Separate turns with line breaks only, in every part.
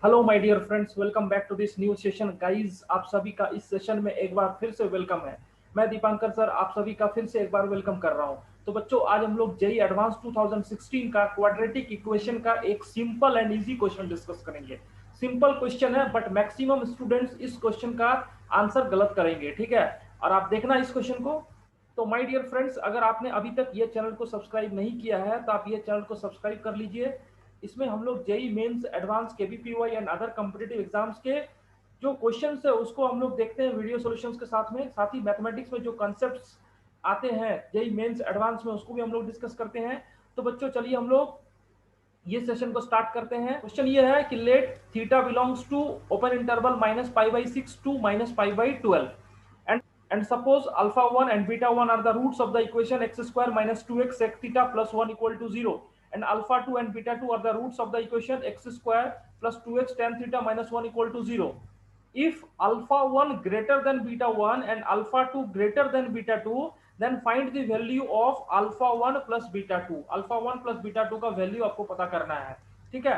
Hello my dear friends, welcome back to this new session guys. आप सभी का इस सेशन में एक बार फिर से वेलकम है। मैं दीपांकर सर आप सभी का फिर से एक बार वेलकम कर रहा हूं। तो बच्चों, आज हम लोग जेई एडवांस 2016 का क्वाड्रेटिक इक्वेशन का एक simple and easy question discuss करेंगे। सिंपल क्वेश्चन है बट मैक्सिमम स्टूडेंट्स इस क्वेश्चन का आंसर गलत करेंगे, ठीक है। और आप देखना इस क्वेश्चन को। तो माय डियर फ्रेंड्स, अगर आपने अभी तक ये चैनल को सब्सक्राइब नहीं किया है तो आप ये चैनल को सब्सक्राइब कर लीजिए। इसमें हम लोग JEE mains, advance, KVPY and other competitive exams के जो क्वेश्चंस है उसको हम लोग देखते हैं वीडियो सॉल्यूशंस के साथ में। साथ ही मैथमेटिक्स में जो कॉन्सेप्ट्स आते हैं जेई मेंस, एडवांस में, उसको भी हम लोग डिस्कस करते हैं। तो बच्चों चलिए हम लोग ये सेशन को स्टार्ट करते हैं। क्वेश्चन ये है कि let theta belongs to open interval -π/6 to -π/12 and suppose alpha 1 and beta 1 are the roots of the equation x square minus 2x sec theta plus 1 equal to 0, and alpha 2 and beta 2 are the roots of the equation x square plus 2x tan theta minus 1 equal to 0. If alpha 1 greater than beta 1 and alpha 2 greater than beta 2, then find the value of alpha 1 plus beta 2. alpha 1 plus beta 2 का value आपको पता करना है, ठीक है।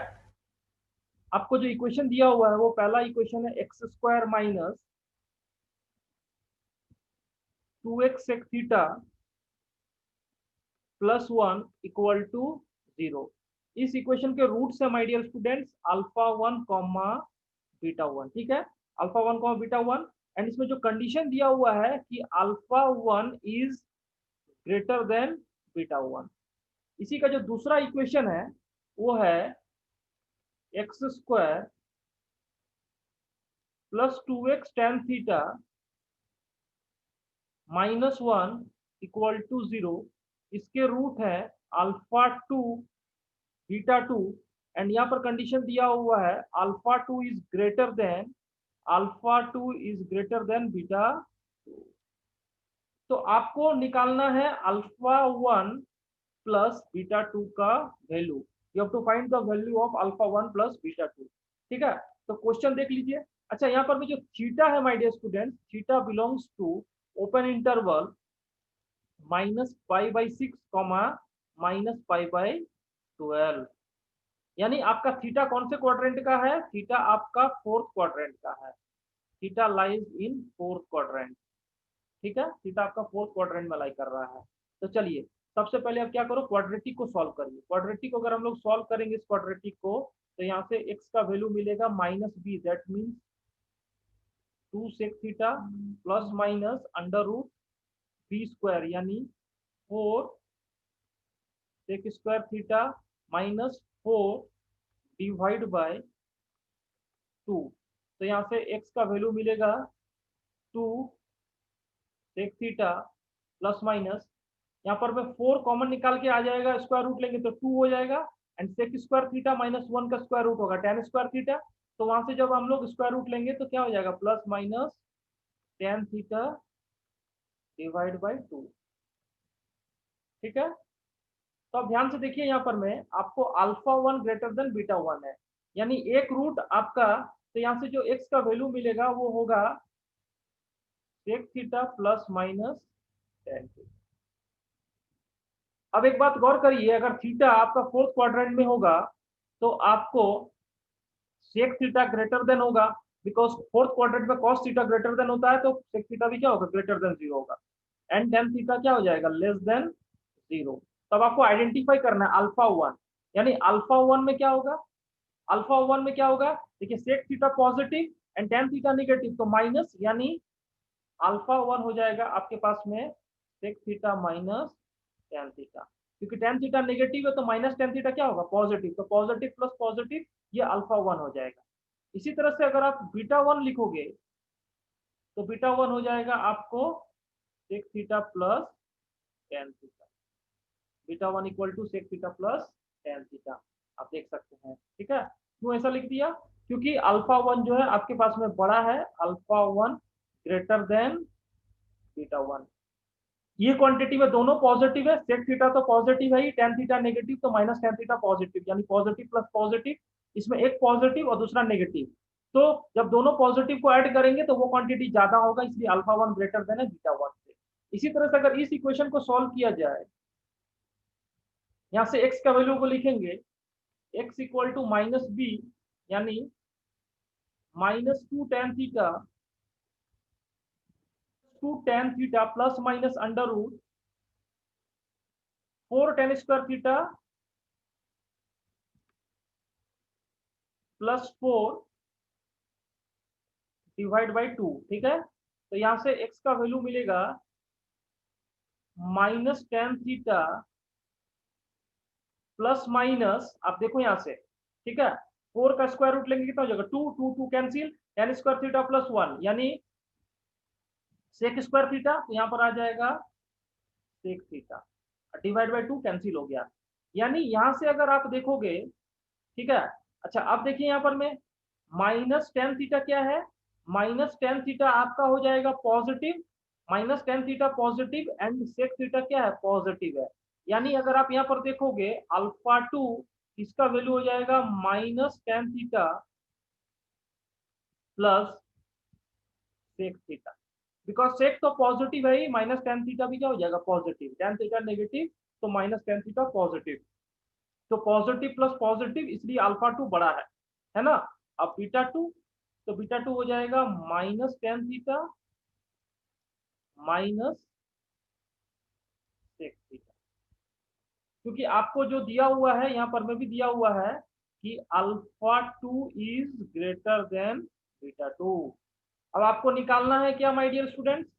आपको जो equation दिया हुआ है वो पहला इक्वेशन है x square minus 2x sec theta +1 equal to 0। इस इक्वेशन के रूट्स है my dear students alpha 1 comma beta 1, ठीक है। Alpha 1 comma beta 1। एंड इसमें जो कंडीशन दिया हुआ है कि alpha 1 is greater than beta 1। इसी का जो दूसरा इक्वेशन है वो है x square plus 2x tan theta -1 equal to 0। इसके रूट है अल्फा 2 बीटा 2। एंड यहाँ पर कंडीशन दिया हुआ है alpha 2 is greater than beta 2। तो आपको निकालना है अल्फा 1 प्लस बीटा 2 का value. You have to find the value of alpha 1 plus beta 2, ठीक है। तो क्वेश्चन देख लीजिए। अच्छा, यहाँ पर भी जो थीटा है my dear student, theta belongs to open interval -π/6 -π/12। यानी आपका थीटा कौन से क्वाड्रेंट का है? थीटा आपका फोर्थ क्वाड्रेंट का है। Theta lies in fourth quadrant, ठीक है। थीटा आपका फोर्थ क्वाड्रेंट में लाई कर रहा है। तो चलिए सबसे पहले आप क्या करो, क्वाड्रेटिक को सॉल्व करिए। क्वाड्रेटिक को अगर हम लोग सॉल्व करेंगे इस क्वाड्रेटिक को, तो यहाँ से x का वैल्यू मिलेगा -b, that means 2 sec theta plus minus under root b square, यानी 4 sec square theta -4 divide by 2। तो यहाँ से x का वैल्यू मिलेगा 2 sec थीटा प्लस माइनस, यहाँ पर मैं 4 कॉमन निकाल के आ जाएगा, स्क्वायर रूट लेंगे तो 2 हो जाएगा। एंड सेक स्क्वायर थीटा -1 का स्क्वायर रूट होगा tan स्क्वायर थीटा। तो वहां से जब हम लोग स्क्वायर रूट लेंगे तो क्या हो जाएगा, plus minus tan theta divide by 2, ठीक है। तो अब ध्यान से देखिए, यहाँ पर मैं आपको अल्फा 1 ग्रेटर देन बीटा 1 है, यानी एक रूट आपका। तो यहाँ से जो x का वैल्यू मिलेगा वो होगा sec theta plus minus tan theta. अब एक बात गौर करिए, अगर थीटा आपका फोर्थ क्वाड्रेंट में होगा तो आपको सेक थीटा ग्रेटर देन होगा, बिकॉज फोर्थ क्वाड्रेंट में कॉस थीटा ग्रेटर देन होता है, तो सेक थीटा भी क्या होगा, ग्रेटर देन 0 होगा। एंड टेन थीटा क्या हो जाएगा, लेस देन 0। तब आपको आइडेंटिफाई करना है अल्फा 1, यानी अल्फा 1 में क्या होगा, अल्फा 1 में क्या होगा, देखिए sec theta positive and tan theta negative, तो माइनस, यानी अल्फा 1 हो जाएगा आपके पास में sec theta minus tan theta. क्योंकि टेन थीटा नेगेटिव है तो माइनस टेन थीटा क्या होगा, पॉजिटिव। तो पॉजिटिव प्लस पॉजिटिव ये अल्फा 1 हो जाएगा। इसी तरह से अगर आप बीटा 1 लिखोगे तो बीटा 1 हो जाएगा आपको sec theta plus tan theta. Beta 1 equal to sec theta plus tan theta, आप देख सकते हैं, ठीक है। क्यों ऐसा लिख दिया, क्योंकि अल्फा 1 जो है आपके पास में बड़ा है, अल्फा 1 ग्रेटर देन बीटा 1। ये क्वांटिटी में दोनों पॉजिटिव है, सेक थीटा तो पॉजिटिव है ही, टेन थीटा नेगेटिव, तो माइनस टेन थीटा पॉजिटिव, यानी पॉजिटिव प्लस पॉजिटिव। इसमें एक पॉजिटिव और दूसरा नेगेटिव, तो जब दोनों पॉजिटिव को ऐड करेंगे तो वो क्वांटिटी ज्यादा होगा, इसलिए अल्फा 1 ग्रेटर देन है बीटा 1 से। इसी तरह से अगर इस इक्वेशन को सॉल्व किया जाए, यहाँ से x का वैल्यू को लिखेंगे x इक्वल टू -b, यानी -2 tan theta 2 tan theta plus minus under root 4 tan² theta +4 divide by 2। ठीक है, तो यहां से x का वैल्यू मिलेगा -tan थीटा प्लस माइनस, आप देखो यहां से, ठीक है, 4 का स्क्वायर रूट लेंगे कितना हो जाएगा 2, 2 2 कैंसिल, tan² थीटा +1 यानी sec² थीटा, तो यहां पर आ जाएगा sec theta divide by 2 cancel हो गया। यानी यहां से अगर आप देखोगे, ठीक है, अच्छा अब देखिए यहां पर में -tan थीटा क्या है, -tan थीटा आपका हो जाएगा positive, -tan theta positive and sec theta क्या है, पॉजिटिव है। यानी अगर आप यहाँ पर देखोगे अल्फा 2 इसका वैल्यू हो जाएगा -tan theta plus sec theta, because sec तो पॉजिटिव है ही, -tan थीटा भी क्या हो जाएगा पॉजिटिव, tan थीटा नेगेटिव तो -tan थीटा पॉजिटिव, तो पॉजिटिव प्लस पॉजिटिव इसलिए अल्फा 2 बड़ा है ना। अब बीटा 2, तो बीटा 2 हो जाएगा -tan theta minus sec theta, क्योंकि आपको जो दिया हुआ है यहाँ पर में भी दिया हुआ है कि alpha 2 is greater than beta 2। अब आपको निकालना है क्या माय डियर स्टूडेंट्स,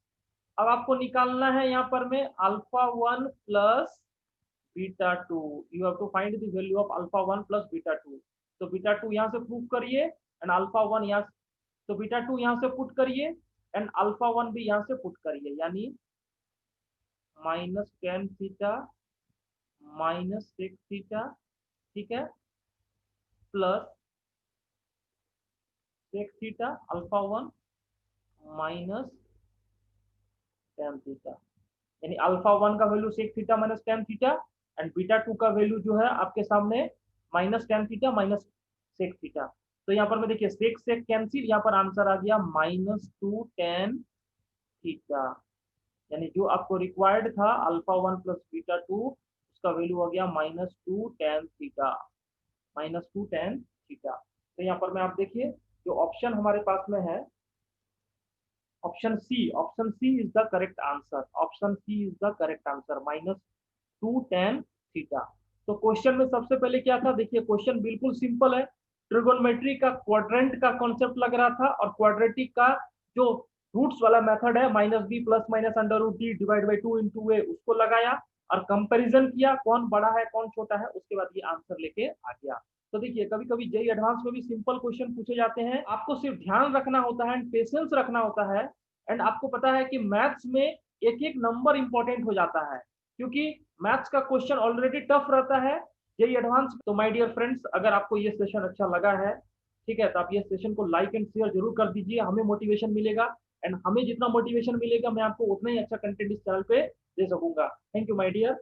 अब आपको निकालना है यहाँ पर में alpha 1 plus beta 2, you have to find the value of alpha 1 plus beta 2। तो बीटा 2 यहाँ से प्रूव करिए एंड अल्फा 1 यहाँ, तो बीटा 2 यहाँ से पुट करिए एंड अल्फा 1 भी यहाँ से पुट करिए, यानी -tan theta minus sec theta, ठीक है, plus sec theta alpha 1 minus tan theta, यानी अल्फा 1 का value sec theta minus tan theta and beta 2 का वैल्यू जो है आपके सामने -tan theta minus sec theta. तो यहाँ पर मैं देखिए sec sec कैंसिल, यहाँ पर आंसर आ गया -2 tan थीटा, यानी जो आपको रिक्वायर्ड था अल्फा 1 प्लस बीटा 2 उसका वैल्यू हो गया -2 tan थीटा, -2 tan थीटा। तो यहाँ पर में आप देखिए जो ऑप्शन हमारे पास में है option C is the correct answer, option C is the correct answer, -2 tan theta. तो क्वेश्चन में सबसे पहले क्या था, देखिए क्वेश्चन बिल्कुल सिंपल है, ट्रिगोनोमेट्री का क्वाड्रेंट का कॉन्सेप्ट लग रहा था और क्वाड्रेटिक का जो रूट्स वाला मेथड है -b plus minus under root d divide by 2 into a उसको लगाया और कंपैरिजन किया कौन बड़ा है कौन छोटा है, उसके बाद ये आंसर लेके आ गया। तो देखिए कभी कभी जेई एडवांस में भी सिंपल क्वेश्चन पूछे जाते हैं, आपको सिर्फ ध्यान रखना होता है एंड पेशेंस रखना होता है एंड आपको पता है कि मैथ्स में एक एक नंबर इंपॉर्टेंट हो जाता है, क्योंकि मैथ्स का क्वेश्चन ऑलरेडी टफ रहता है जेई एडवांस। तो माय डियर फ्रेंड्स, अगर आपको ये सेशन अच्छा लगा है, ठीक है, तो आप ये सेशन को लाइक एंड शेयर जरूर कर दीजिए, हमें मोटिवेशन मिलेगा एंड हमें जितना मोटिवेशन मिलेगा मैं आपको उतना ही अच्छा कंटेंट इस चैनल पे दे सकूंगा। Thank you my dear.